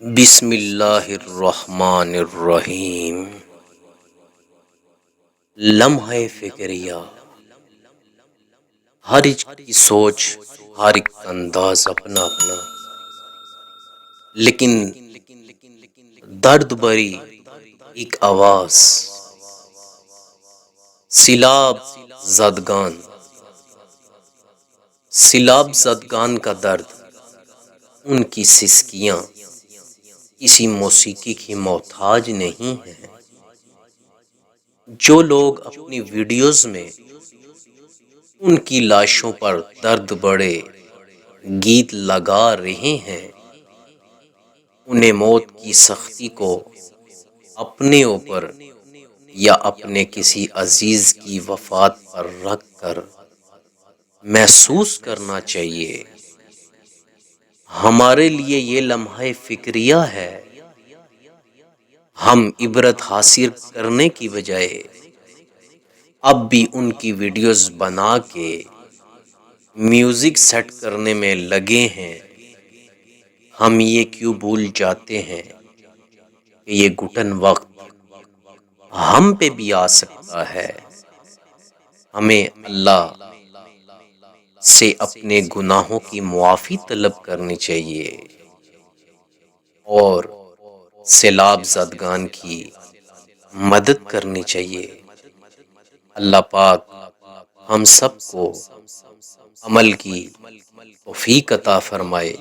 بسم اللہ الرحمن الرحیم۔ لمحہ فکریہ، ہر ایک کی سوچ، ہر ایک کا انداز اپنا اپنا، لیکن درد بری ایک آواز، سیلاب زدگان کا درد، ان کی سسکیاں کسی موسیقی کی محتاج نہیں ہیں۔ جو لوگ اپنی ویڈیوز میں ان کی لاشوں پر درد بڑے گیت لگا رہے ہیں، انہیں موت کی سختی کو اپنے اوپر یا اپنے کسی عزیز کی وفات پر رکھ کر محسوس کرنا چاہیے۔ ہمارے لیے یہ لمحہ فکریہ ہے۔ ہم عبرت حاصل کرنے کی بجائے اب بھی ان کی ویڈیوز بنا کے میوزک سیٹ کرنے میں لگے ہیں۔ ہم یہ کیوں بھول جاتے ہیں کہ یہ گھٹن وقت ہم پہ بھی آ سکتا ہے۔ ہمیں اللہ سے اپنے گناہوں کی معافی طلب کرنی چاہیے اور سیلاب زدگان کی مدد کرنی چاہیے۔ اللہ پاک ہم سب کو عمل کی توفیق عطا فرمائے۔